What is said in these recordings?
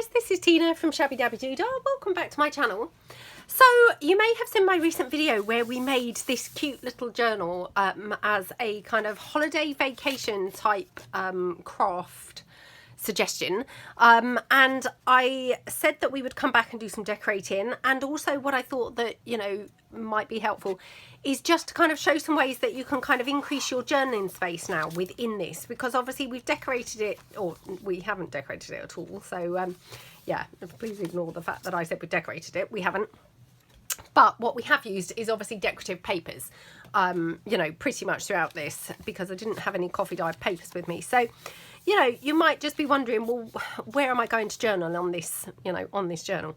guys, this is Tina from Shabbydabbydoodah. Welcome back to my channel. So you may have seen my recent video where we made this cute little journal as a kind of holiday vacation type craft suggestion, and I said that we would come back and do some decorating, and also what I thought that, you know, might be helpful is just to kind of show some ways that you can kind of increase your journaling space now within this, because obviously we've decorated it, or we haven't decorated it at all, so yeah, please ignore the fact that I said we decorated it. We haven't. But what we have used is obviously decorative papers, you know, pretty much throughout this, because I didn't have any coffee dyed papers with me. So, you know, you might just be wondering, well, where am I going to journal on this, you know, on this journal?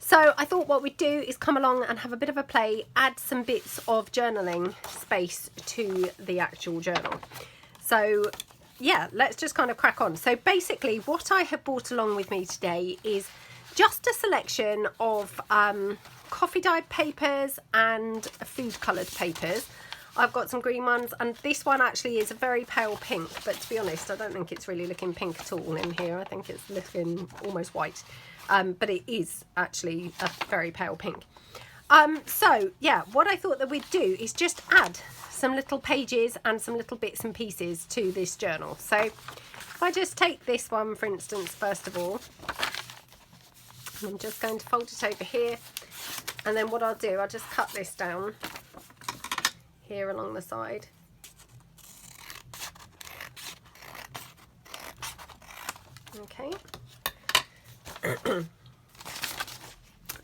So I thought what we'd do is come along and have a bit of a play, add some bits of journaling space to the actual journal. So yeah, let's just kind of crack on. So basically what I have brought along with me today is just a selection of coffee dyed papers and food coloured papers. I've got some green ones, and this one actually is a very pale pink, but to be honest I don't think it's really looking pink at all in here. I think it's looking almost white, but it is actually a very pale pink. So yeah, what I thought that we'd do is just add some little pages and some little bits and pieces to this journal. So if I just take this one for instance, first of all, I'm just going to fold it over here, and then what I'll do, I'll just cut this down here along the side. Okay.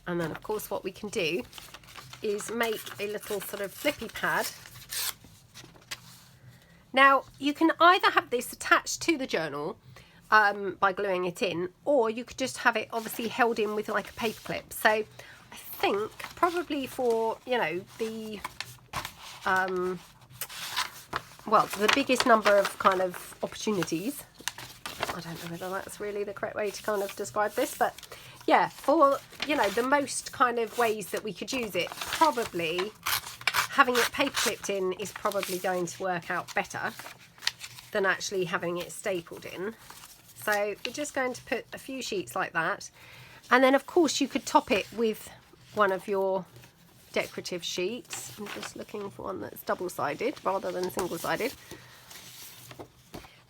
And then of course what we can do is make a little sort of flippy pad. Now you can either have this attached to the journal by gluing it in, or you could just have it obviously held in with like a paper clip. So I think probably for, you know, the well, the biggest number of kind of opportunities, I don't know whether that's really the correct way to kind of describe this, but yeah, for, you know, the most kind of ways that we could use it, probably having it paper clipped in is probably going to work out better than actually having it stapled in. So we're just going to put a few sheets like that, and then of course you could top it with one of your decorative sheets. I'm just looking for one that's double-sided rather than single-sided.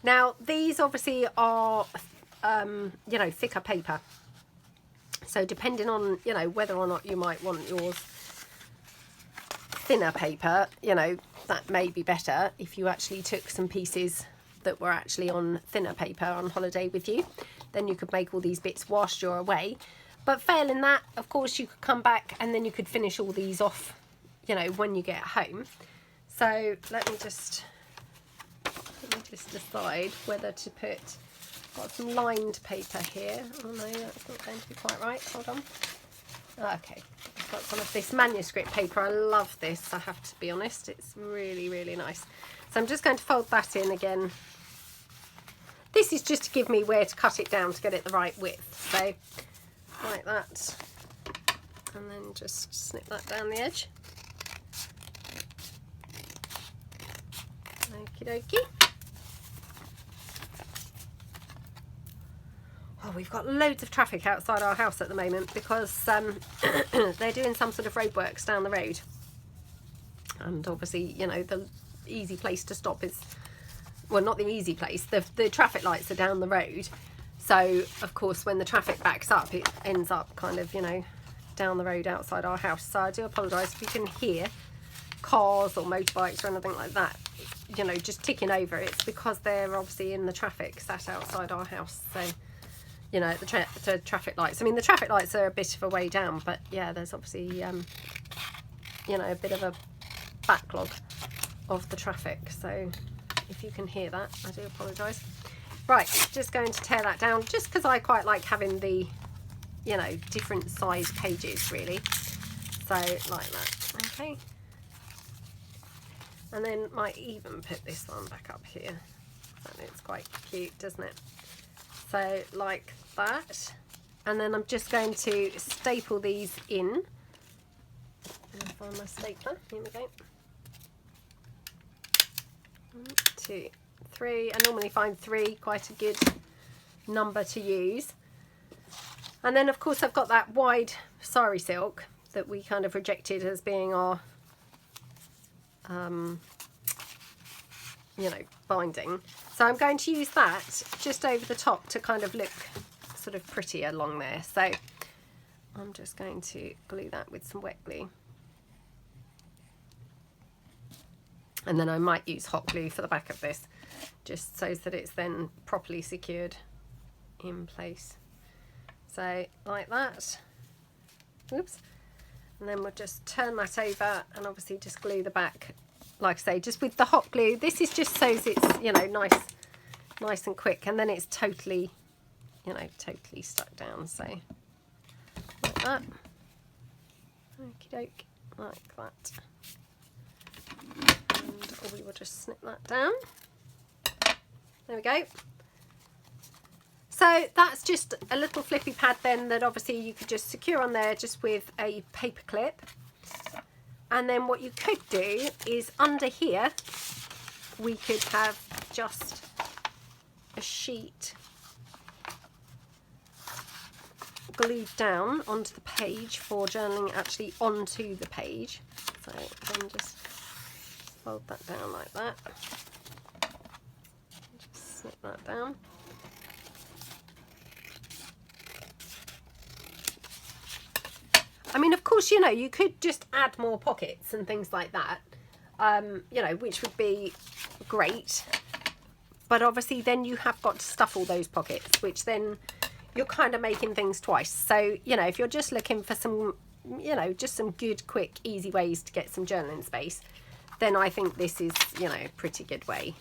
Now these obviously are you know, thicker paper, so depending on, you know, whether or not you might want yours thinner paper, you know, that may be better if you actually took some pieces that were actually on thinner paper on holiday with you. Then you could make all these bits whilst you're away. But failing that, of course, you could come back and then you could finish all these off, you know, when you get home. So let me just decide whether to put, got some lined paper here. Oh no, that's not going to be quite right. Hold on. Okay, I've got some of this manuscript paper. I love this, I have to be honest. It's really, really nice. So I'm just going to fold that in again. This is just to give me where to cut it down to get it the right width. So like that, and then just snip that down the edge. Okie dokie. Oh, we've got loads of traffic outside our house at the moment because they're doing some sort of roadworks down the road, and obviously, you know, the easy place to stop is, well, not the easy place, the traffic lights are down the road. So of course when the traffic backs up, it ends up kind of, you know, down the road outside our house. So I do apologise if you can hear cars or motorbikes or anything like that, you know, just ticking over. It's because they're obviously in the traffic sat outside our house. So, you know, the traffic lights, I mean the traffic lights are a bit of a way down, but yeah, there's obviously you know, a bit of a backlog of the traffic. So if you can hear that, I do apologise. Right, just going to tear that down, just because I quite like having the, you know, different size pages really. So like that, okay. And then might even put this one back up here. And it's quite cute, doesn't it? So like that. And then I'm just going to staple these in. And find my stapler, here we go. 1, 2, 3. I normally find 3 quite a good number to use. And then of course I've got that wide sari silk that we kind of rejected as being our you know, binding. So I'm going to use that just over the top to kind of look sort of pretty along there. So I'm just going to glue that with some wet glue. And then I might use hot glue for the back of this, just so that it's then properly secured in place. So like that. Oops. And then we'll just turn that over and obviously just glue the back, like I say, just with the hot glue. This is just so it's, you know, nice and quick, and then it's totally, you know, totally stuck down. So like that. Okie doke, like that. And we will just snip that down. There we go. So that's just a little flippy pad then that obviously you could just secure on there just with a paper clip. And then what you could do is under here we could have just a sheet glued down onto the page for journaling actually onto the page. So then just fold that down like that. Just snip that down. I mean, of course, you know, you could just add more pockets and things like that, you know, which would be great. But obviously then you have got to stuff all those pockets, which then you're kind of making things twice. So, you know, if you're just looking for some, you know, just some good, quick, easy ways to get some journaling space, then I think this is, you know, a pretty good way.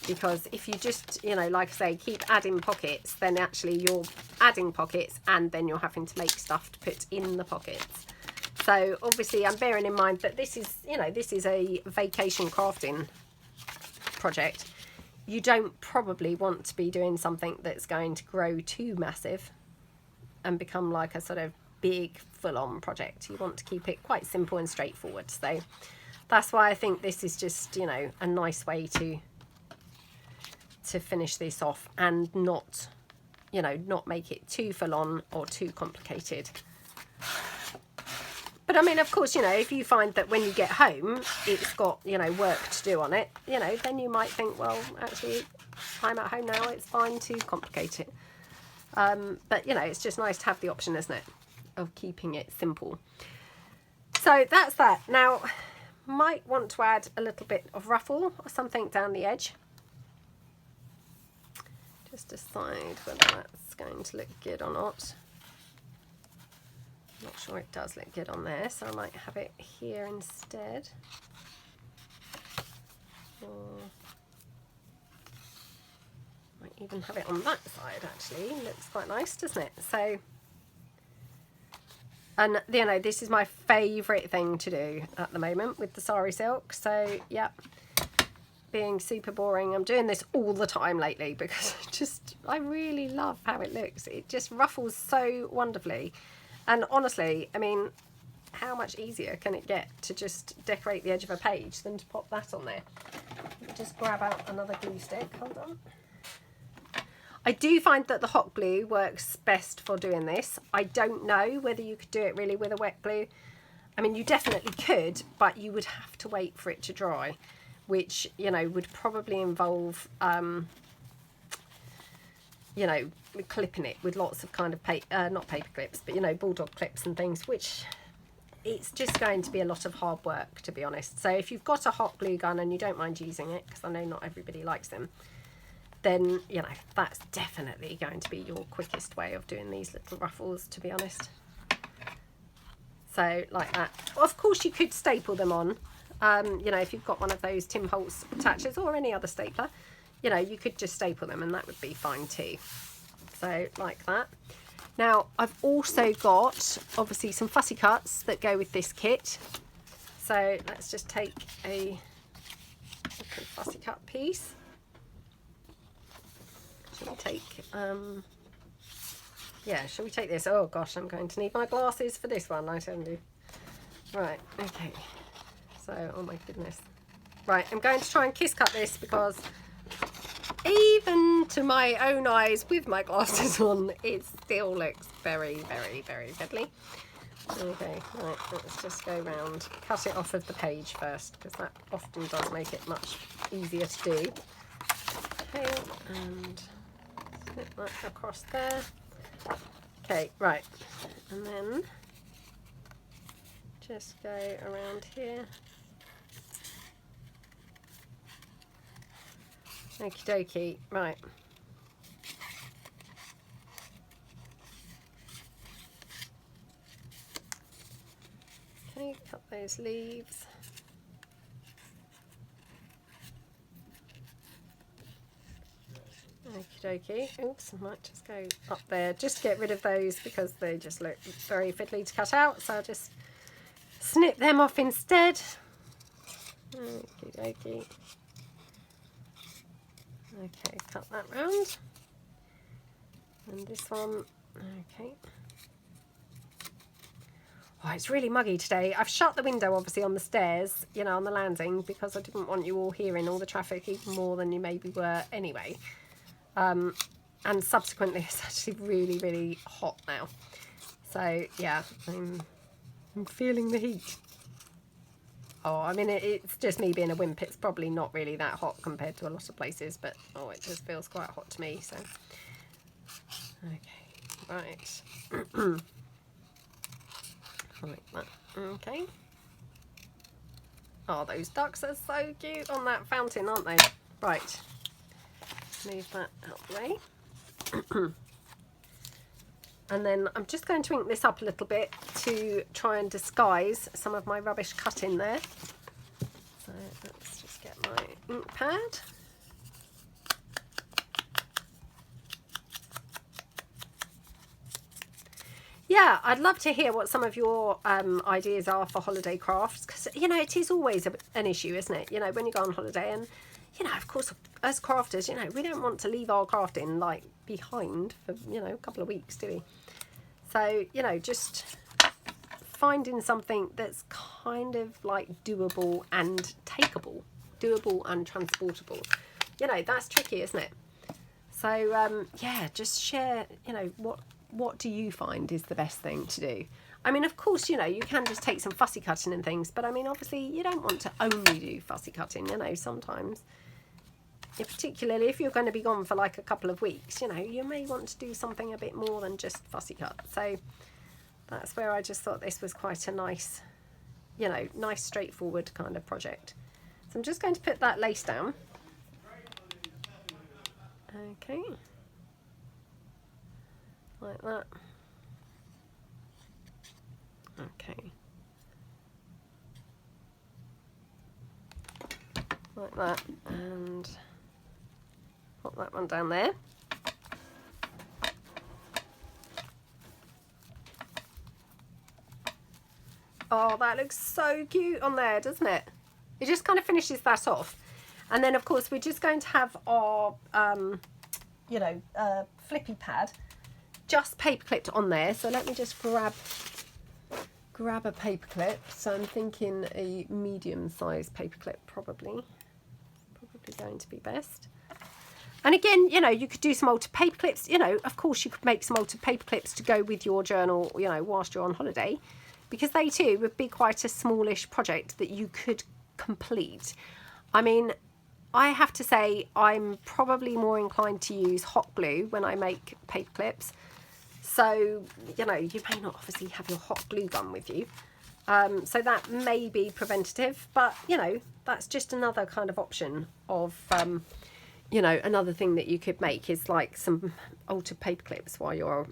Because if you just, you know, like I say, keep adding pockets, then actually you're adding pockets and then you're having to make stuff to put in the pockets. So obviously I'm bearing in mind that this is, you know, this is a vacation crafting project. You don't probably want to be doing something that's going to grow too massive and become like a sort of big full-on project. You want to keep it quite simple and straightforward. So that's why I think this is just, you know, a nice way to finish this off and not, you know, not make it too full on or too complicated. But I mean, of course, you know, if you find that when you get home it's got, you know, work to do on it, you know, then you might think, well, actually I'm at home now, it's fine to complicate it. But you know, it's just nice to have the option, isn't it, of keeping it simple. So that's that. Now might want to add a little bit of ruffle or something down the edge. Just decide whether that's going to look good or not. I'm not sure it does look good on there, so I might have it here instead. Or might even have it on that side actually. Looks quite nice, doesn't it? So, and you know, this is my favourite thing to do at the moment with the sari silk. So, yeah. Being super boring. I'm doing this all the time lately because I really love how it looks. It just ruffles so wonderfully. And honestly, I mean, how much easier can it get to just decorate the edge of a page than to pop that on there? Just grab out another glue stick. Hold on. I do find that the hot glue works best for doing this. I don't know whether you could do it really with a wet glue. I mean, you definitely could, but you would have to wait for it to dry, which, you know, would probably involve, you know, clipping it with lots of kind of, not paper clips, but, you know, bulldog clips and things, which it's just going to be a lot of hard work, to be honest. So if you've got a hot glue gun and you don't mind using it, because I know not everybody likes them, then, you know, that's definitely going to be your quickest way of doing these little ruffles, to be honest. So like that. Of course you could staple them on. You know, if you've got one of those Tim Holtz attachers or any other stapler, you know, you could just staple them and that would be fine too. So like that. Now I've also got obviously some fussy cuts that go with this kit. So let's just take a little fussy cut piece. Shall we take, yeah, shall we take this? Oh gosh, I'm going to need my glasses for this one, I tell you. Right, okay. So, oh my goodness. Right, I'm going to try and kiss cut this because even to my own eyes with my glasses on, it still looks very, very, very fiddly. Okay, right, let's just go round, cut it off of the page first, because that often does make it much easier to do. Okay, and slip that across there. Okay, right, and then just go around here. Okie dokie, right. Okay, cut those leaves. Okie dokie. Oops, I might just go up there. Just get rid of those because they just look very fiddly to cut out. So I'll just snip them off instead. Okie dokie. Okay, cut that round. And this one, okay. Oh, it's really muggy today. I've shut the window obviously on the stairs, you know, on the landing, because I didn't want you all hearing all the traffic even more than you maybe were anyway. And subsequently it's actually really, really hot now. So yeah, I'm feeling the heat. Oh, I mean, it's just me being a wimp. It's probably not really that hot compared to a lot of places, but oh, it just feels quite hot to me. So, okay, right. Like that. Okay. Oh, those ducks are so cute on that fountain, aren't they? Right. Move that out of the way. And then I'm just going to ink this up a little bit to try and disguise some of my rubbish cut in there. So let's just get my ink pad. Yeah, I'd love to hear what some of your ideas are for holiday crafts, because, you know, it is always an issue, isn't it? You know, when you go on holiday, and, you know, of course, as crafters, you know, we don't want to leave our crafting, like, behind for, you know, a couple of weeks, do we? So, you know, just finding something that's kind of like doable and takeable, doable and transportable. You know, that's tricky, isn't it? So, yeah, just share, you know, what do you find is the best thing to do? I mean, of course, you know, you can just take some fussy cutting and things, but I mean, obviously, you don't want to only do fussy cutting, you know, sometimes. Particularly if you're going to be gone for like a couple of weeks, you know, you may want to do something a bit more than just fussy cut. So that's where I just thought this was quite a nice, you know, nice straightforward kind of project. So I'm just going to put that lace down. Okay. Like that. Okay. Like that, and pop that one down there. Oh, that looks so cute on there, doesn't it? It just kind of finishes that off. And then, of course, we're just going to have our, you know, flippy pad just paper clipped on there. So let me just grab a paper clip. So I'm thinking a medium-sized paper clip probably going to be best. And again, you know, you could do some altered paper clips. You know, of course, you could make some altered paper clips to go with your journal, you know, whilst you're on holiday, because they too would be quite a smallish project that you could complete. I mean, I have to say I'm probably more inclined to use hot glue when I make paper clips. So, you know, you may not obviously have your hot glue gun with you. So that may be preventative, but, you know, that's just another kind of option of, you know, another thing that you could make is like some altered paper clips while you're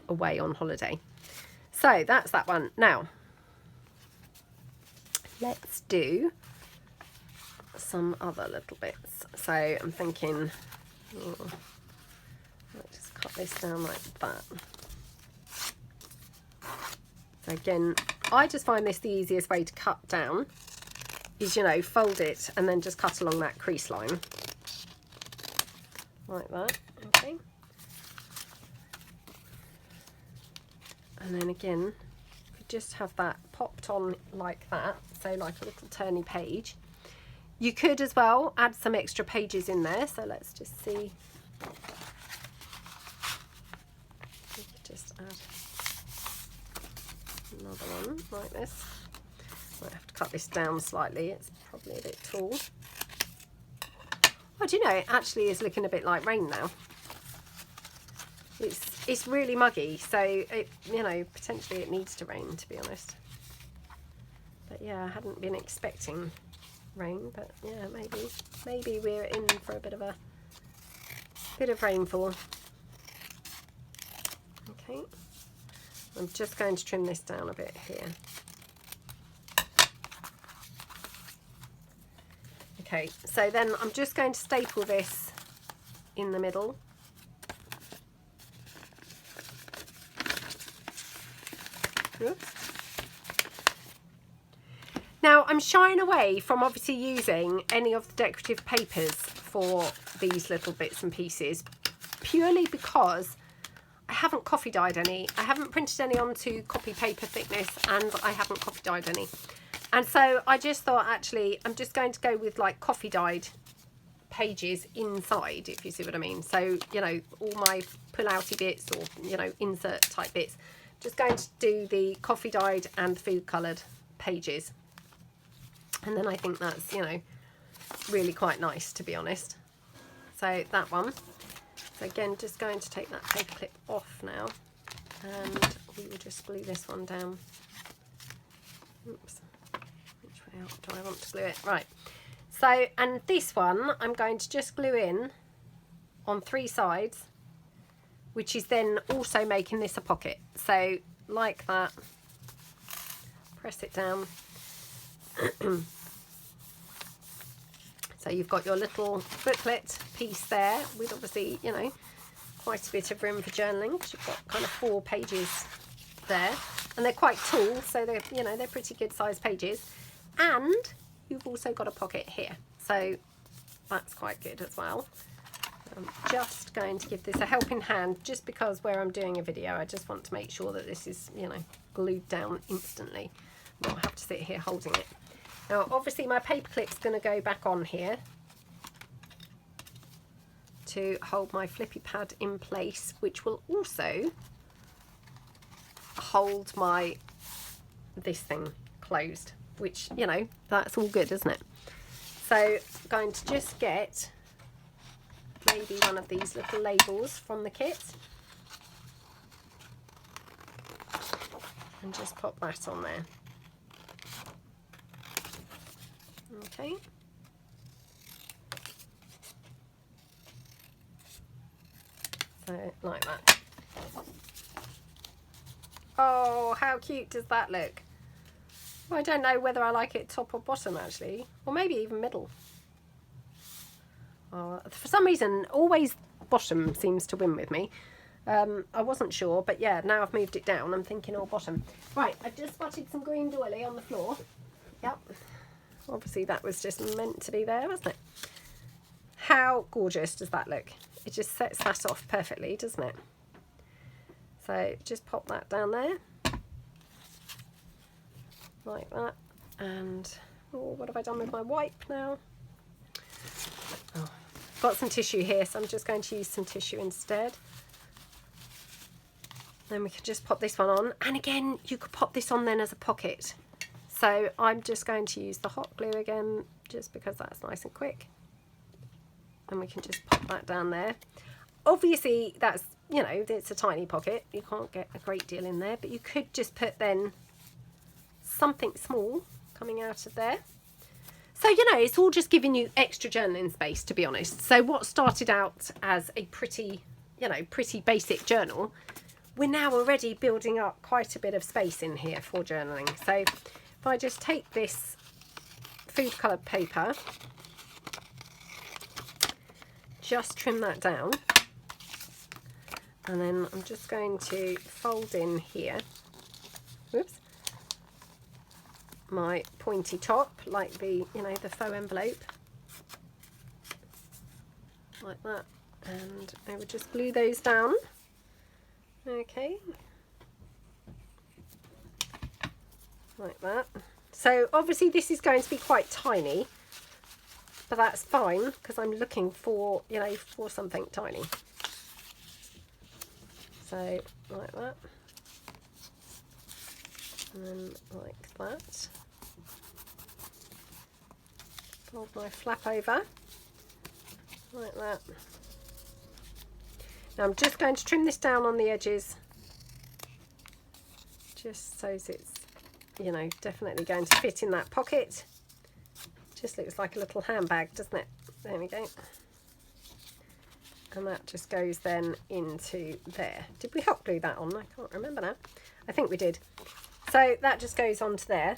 away on holiday. So that's that one. Now, let's do some other little bits. So I'm thinking, let's just cut this down like that. So again, I just find this the easiest way to cut down is, you know, fold it and then just cut along that crease line. Like that, okay. And then again, you just have that popped on like that, so like a little turny page. You could as well add some extra pages in there. So let's just see. We could just add another one like this. Might have to cut this down slightly. It's probably a bit tall. Oh, do you know, it actually is looking a bit like rain now. It's really muggy, so it, you know, potentially it needs to rain, to be honest. But yeah, I hadn't been expecting rain, but yeah, maybe we're in for a bit of rainfall. Okay, I'm just going to trim this down a bit here. Okay, so then I'm just going to staple this in the middle. Oops. Now I'm shying away from obviously using any of the decorative papers for these little bits and pieces, purely because I haven't coffee dyed any. I haven't printed any onto copy paper thickness, and I haven't coffee dyed any. And so I just thought, actually, I'm just going to go with like coffee dyed pages inside, if you see what I mean. So, you know, all my pull-outy bits or, you know, insert type bits, just going to do the coffee dyed and food coloured pages. And then I think that's, you know, really quite nice, to be honest. So that one. So again, just going to take that paper clip off now, and we will just glue this one down. Oops. Which way out do I want to glue it? Right. So, and this one I'm going to just glue in on 3 sides, which is then also making this a pocket. So like that, press it down. So you've got your little booklet piece there with obviously, you know, quite a bit of room for journaling, because you've got kind of 4 pages there, and they're quite tall, so they're, you know, they're pretty good sized pages. And you've also got a pocket here, so that's quite good as well. I'm just going to give this a helping hand, just because where I'm doing a video, I just want to make sure that this is, you know, glued down instantly, not have to sit here holding it. Now obviously my paper clip's going to go back on here to hold my flippy pad in place, which will also hold my this thing closed, which, you know, that's all good, isn't it? So I'm going to just get maybe one of these little labels from the kit and just pop that on there. Okay. So like that. Oh, how cute does that look? Well, I don't know whether I like it top or bottom actually, or maybe even middle. For some reason, always bottom seems to win with me. I wasn't sure, but yeah, now I've moved it down, I'm thinking all bottom. Right, I've just spotted some green doily on the floor. Yep. Obviously that was just meant to be there, wasn't it? How gorgeous does that look? It just sets that off perfectly, doesn't it? So just pop that down there. Like that. And, oh, what have I done with my wipe now? Oh, got some tissue here, so I'm just going to use some tissue instead. Then we can just pop this one on. And again, you could pop this on then as a pocket. So I'm just going to use the hot glue again, just because that's nice and quick. And we can just pop that down there. Obviously, that's, you know, it's a tiny pocket. You can't get a great deal in there, but you could just put then something small coming out of there. So, you know, it's all just giving you extra journaling space, to be honest. So what started out as a pretty, you know, pretty basic journal, we're now already building up quite a bit of space in here for journaling. So if I just take this food coloured paper, just trim that down, and then I'm just going to fold in here, whoops, my pointy top, like the, you know, the faux envelope, like that, and I would just glue those down. Okay, like that. So obviously this is going to be quite tiny, but that's fine because I'm looking for, you know, for something tiny. So like that, and then like that. Fold my flap over like that. Now I'm just going to trim this down on the edges, just so it's, you know, definitely going to fit in that pocket. Just looks like a little handbag, doesn't it? There we go. And that just goes then into there. Did we hot glue that on? I can't remember now. I think we did. So that just goes onto there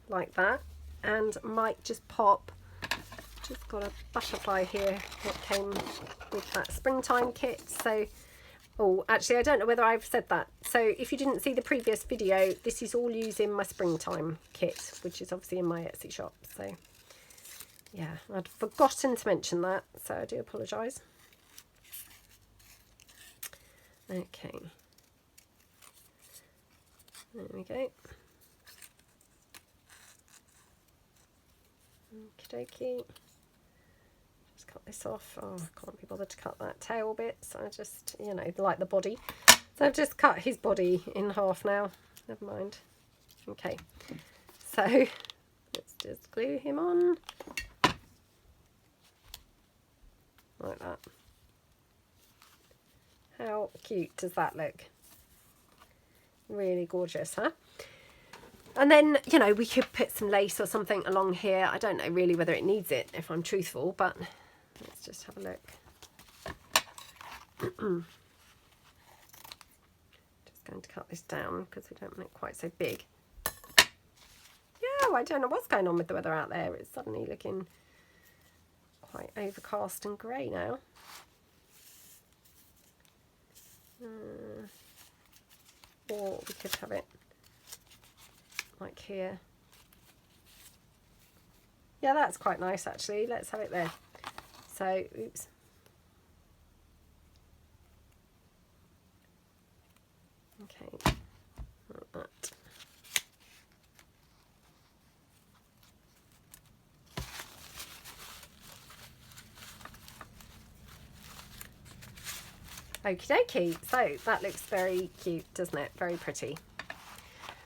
like that, and might just pop. Just got a butterfly here that came with that springtime kit. So, oh, actually I don't know whether I've said that. So if you didn't see the previous video, this is all using my springtime kit, which is obviously in my Etsy shop. So yeah, I'd forgotten to mention that, so I do apologise. Okay, there we go. Okie dokie. Just cut this off. Oh, I can't be bothered to cut that tail bit, so I just, you know, like the body. So I've just cut his body in half now. Never mind. Okay, so let's just glue him on. Like that. How cute does that look? Really gorgeous, huh? And then, you know, we could put some lace or something along here. I don't know really whether it needs it, if I'm truthful, but let's just have a look. Just going to cut this down because we don't want it quite so big. Yeah, I don't know what's going on with the weather out there. It's suddenly looking quite overcast and grey now. Or we could have it like here. Yeah, that's quite nice actually. Let's have it there. So, oops. Okay, like that. Okie dokie, so that looks very cute, doesn't it? Very pretty.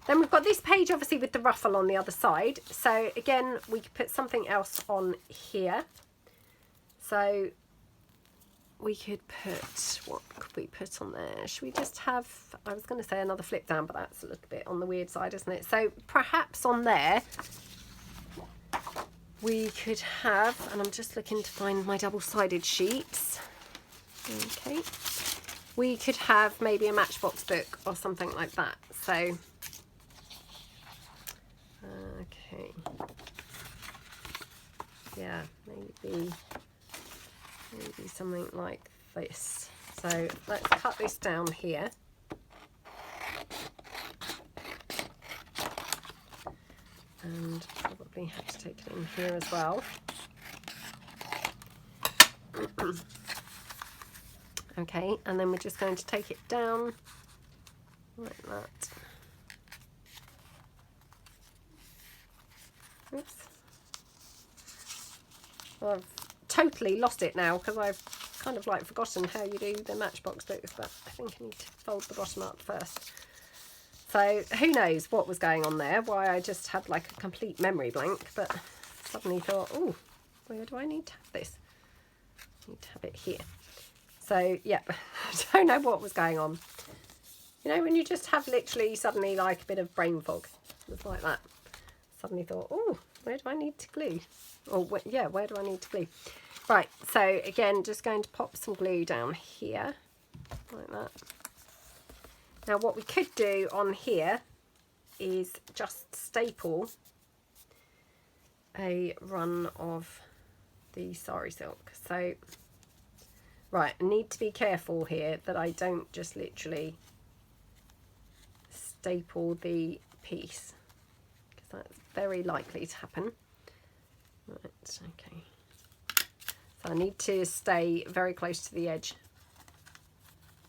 Then we've got this page obviously with the ruffle on the other side. So again, we could put something else on here. So we could put, what could we put on there? Should we just have, I was going to say another flip down, but that's a little bit on the weird side, isn't it? So perhaps on there, we could have, and I'm just looking to find my double-sided sheets. Okay, we could have maybe a Matchbox book or something like that. So, okay, yeah, maybe something like this. So let's cut this down here. And probably have to take it in here as well. Okay, and then we're just going to take it down like that. Oops. Well, I've totally lost it now because I've kind of like forgotten how you do the Matchbox books, but I think I need to fold the bottom up first. So who knows what was going on there, why I just had like a complete memory blank, but suddenly thought, oh, where do I need to have this? I need to have it here. So, yeah, I don't know what was going on. You know, when you just have literally suddenly like a bit of brain fog. It was like that. Suddenly thought, oh, where do I need to glue? Or, yeah, where do I need to glue? Right, so again, just going to pop some glue down here. Like that. Now, what we could do on here is just staple a run of the sari silk. So, right, I need to be careful here that I don't just literally staple the piece, because that's very likely to happen. Right, okay. So I need to stay very close to the edge,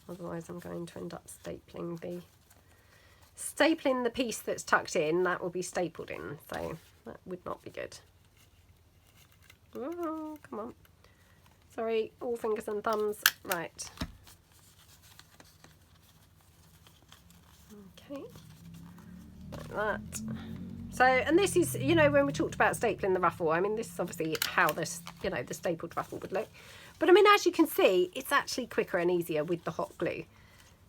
otherwise I'm going to end up stapling the piece that's tucked in. That will be stapled in, so that would not be good. Oh, come on. Sorry, all fingers and thumbs. Right. Okay. Like that. So, and this is, you know, when we talked about stapling the ruffle, I mean, this is obviously how this, you know, the stapled ruffle would look. But I mean, as you can see, it's actually quicker and easier with the hot glue.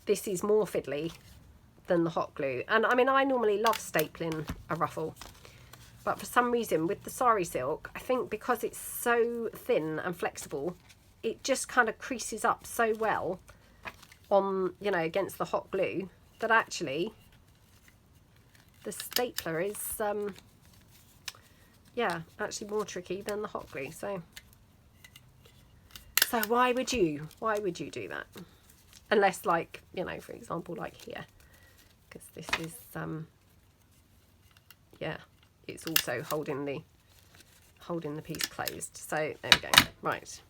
This is more fiddly than the hot glue. And I mean, I normally love stapling a ruffle. But for some reason, with the sari silk, I think because it's so thin and flexible, it just kind of creases up so well on, you know, against the hot glue that actually the stapler is, yeah, actually more tricky than the hot glue. So why would you do that? Unless, like, you know, for example, like here, because this is, yeah, it's also holding the piece closed. So there we go. Right.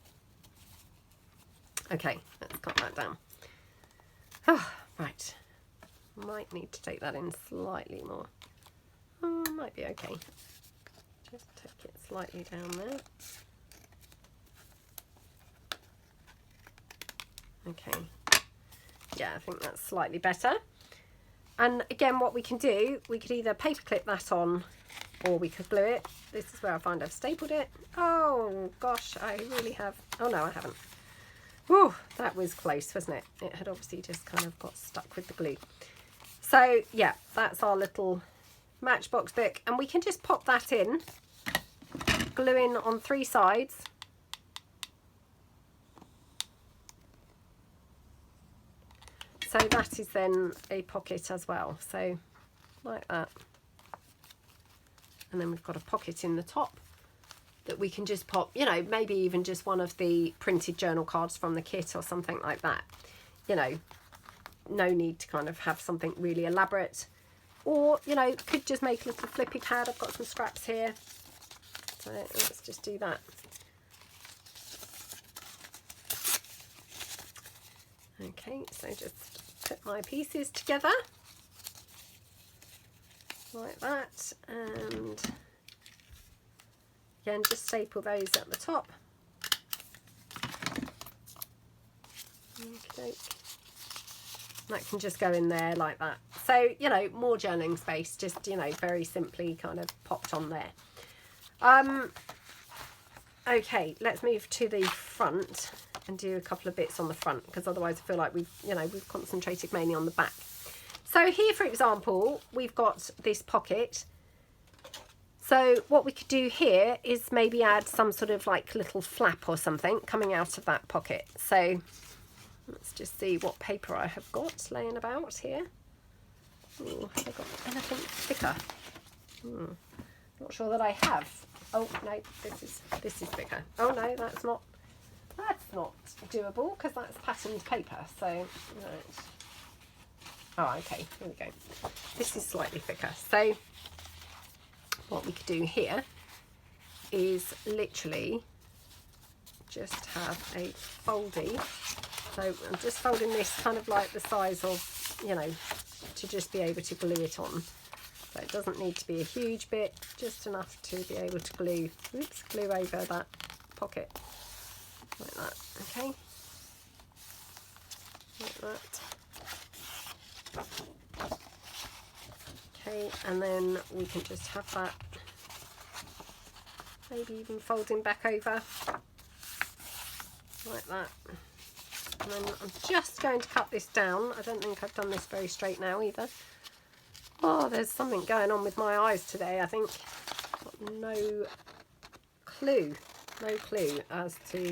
Okay, let's cut that down. Oh, right. Might need to take that in slightly more. Oh, might be okay. Just take it slightly down there. Okay. Yeah, I think that's slightly better. And again, what we can do, we could either paper clip that on, or we could glue it. This is where I find I've stapled it. Oh gosh, I really have. Oh no, I haven't. Whew, that was close, wasn't it? It had obviously just kind of got stuck with the glue. So yeah, that's our little Matchbox book, and we can just pop that in, glue in on 3 sides. So that is then a pocket as well, so like that. And then we've got a pocket in the top that we can just pop, you know, maybe even just one of the printed journal cards from the kit or something like that. You know, no need to kind of have something really elaborate. Or, you know, could just make a little flippy pad. I've got some scraps here. So let's just do that. Okay, so just put my pieces together like that, and again just staple those at the top. Okay. That can just go in there like that. So, you know, more journaling space, just, you know, very simply kind of popped on there. Okay, let's move to the front and do a couple of bits on the front, because otherwise I feel like we've, you know, we've concentrated mainly on the back. So here, for example, we've got this pocket. So what we could do here is maybe add some sort of like little flap or something coming out of that pocket. So let's just see what paper I have got laying about here. Ooh, have I got anything thicker? Not sure that I have. Oh no, this is thicker. Oh no, that's not doable, because that's patterned paper. So right. Oh, okay, here we go. This is slightly thicker. So what we could do here is literally just have a foldy. So I'm just folding this kind of like the size of, you know, to just be able to glue it on. So it doesn't need to be a huge bit, just enough to be able to glue over that pocket. Like that, okay? Like that. Okay, and then we can just have that, maybe even folding back over, like that. And then I'm just going to cut this down. I don't think I've done this very straight now either. Oh, there's something going on with my eyes today, I think. Got no clue as to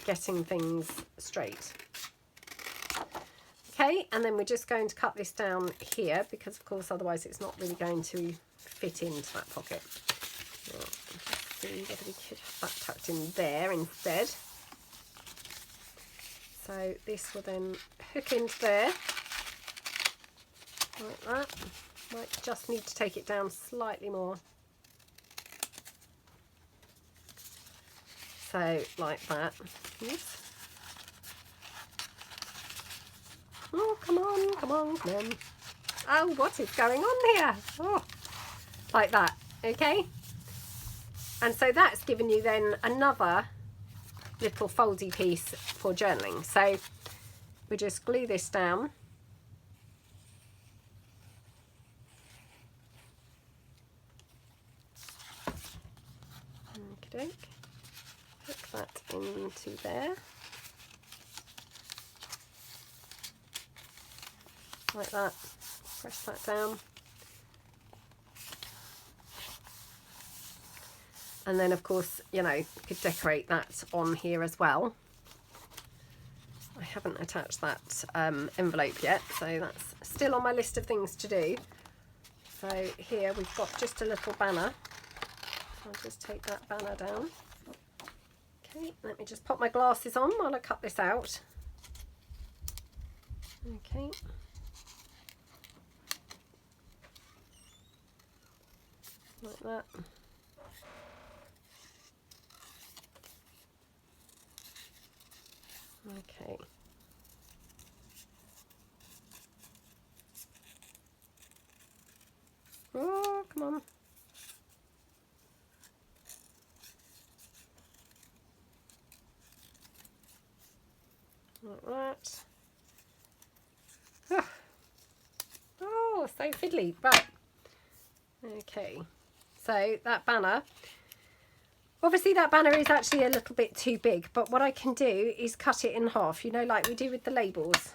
getting things straight. Okay, and then we're just going to cut this down here, because of course otherwise it's not really going to fit into that pocket. Let's see whether we could have that tucked in there instead. So this will then hook into there, like that. Might just need to take it down slightly more. So like that. Yes. Oh, come on, come on, come on. Oh, what is going on here? Oh, like that, okay? And so that's given you then another little foldy piece for journaling. So we just glue this down. Okey-doke. Hook that into there. Like that. Press that down. And then, of course, you know, you could decorate that on here as well. I haven't attached that envelope yet, so that's still on my list of things to do. So here we've got just a little banner. I'll just take that banner down. Okay, let me just pop my glasses on while I cut this out. Okay. Like that. Okay. Oh, come on. Like that. Oh, so fiddly. Right. Okay. So that banner. Obviously that banner is actually a little bit too big, but what I can do is cut it in half, you know, like we do with the labels.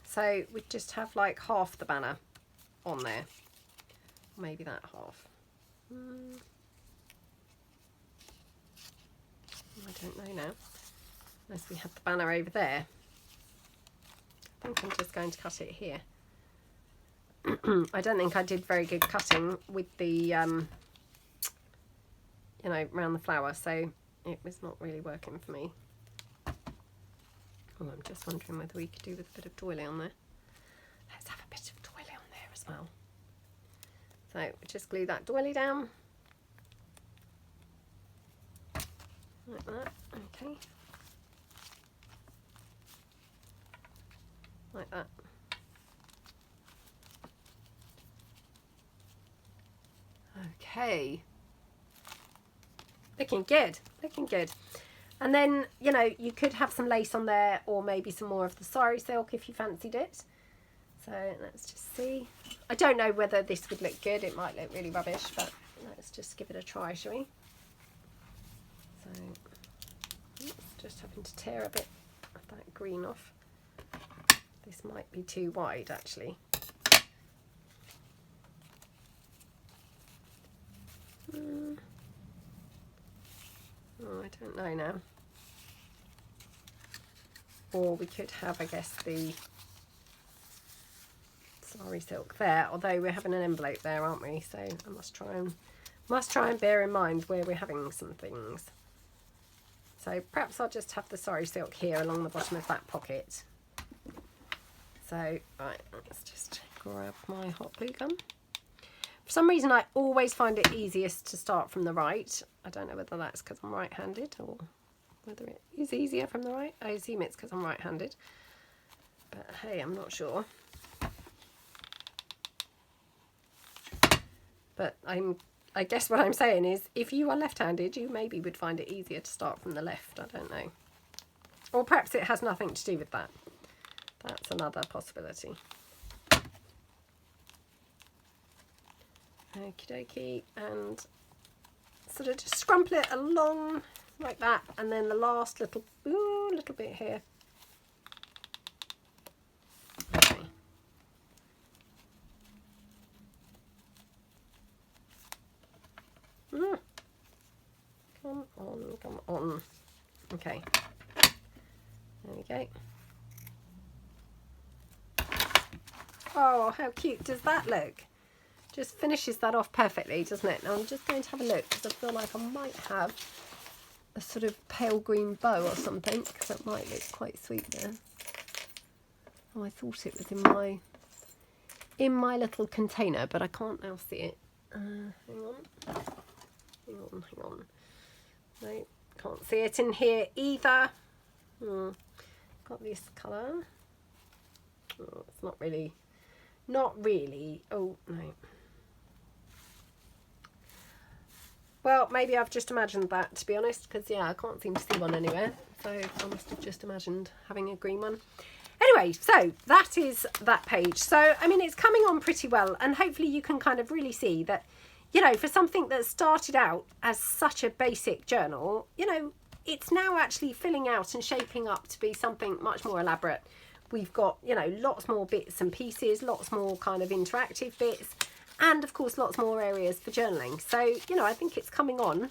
So we just have like half the banner on there. Maybe that half. I don't know now. Unless we have the banner over there. I think I'm just going to cut it here. I don't think I did very good cutting with the you know, around the flower, so it was not really working for me. Oh, I'm just wondering whether we could do with a bit of doily on there. Let's have a bit of doily on there as well. So just glue that doily down. Like that, okay. Like that. Okay. Looking good, looking good. And then, you know, you could have some lace on there, or maybe some more of the sari silk if you fancied it. So let's just see. I don't know whether this would look good. It might look really rubbish, but let's just give it a try, shall we? So, oops, just having to tear a bit of that green off. This might be too wide, actually. Oh, I don't know now. Or we could have, I guess, the sari silk there, although we're having an envelope there, aren't we? So I must try and bear in mind where we're having some things. So perhaps I'll just have the sari silk here along the bottom of that pocket. So, right, let's just grab my hot glue gun. For some reason, I always find it easiest to start from the right. I don't know whether that's because I'm right-handed or whether it is easier from the right. I assume it's because I'm right-handed. But hey, I'm not sure. But I guess what I'm saying is, if you are left-handed, you maybe would find it easier to start from the left. I don't know. Or perhaps it has nothing to do with that. That's another possibility. Okie dokie, and sort of just scrumple it along like that, and then the last little bit here. Okay. Come on, come on. Okay. There we go. Oh, how cute does that look? Just finishes that off perfectly, doesn't it? Now I'm just going to have a look, because I feel like I might have a sort of pale green bow or something, because that might look quite sweet there. Oh, I thought it was in my little container, but I can't now see it. Hang on. No, can't see it in here either. Got this colour. Oh, it's not really. Oh, no. Well, maybe I've just imagined that, to be honest, because, yeah, I can't seem to see one anywhere. So I must have just imagined having a green one. Anyway, so that is that page. So, I mean, it's coming on pretty well, and hopefully you can kind of really see that, you know, for something that started out as such a basic journal, you know, it's now actually filling out and shaping up to be something much more elaborate. We've got, you know, lots more bits and pieces, lots more kind of interactive bits, and of course lots more areas for journaling. So, you know, I think it's coming on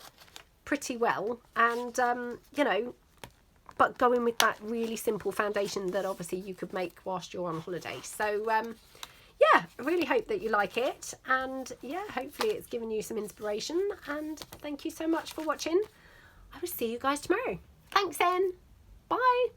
pretty well, and you know, but going with that really simple foundation that obviously you could make whilst you're on holiday. So yeah, I really hope that you like it, and yeah, hopefully it's given you some inspiration, and thank you so much for watching. I will see you guys tomorrow. Thanks then. Bye.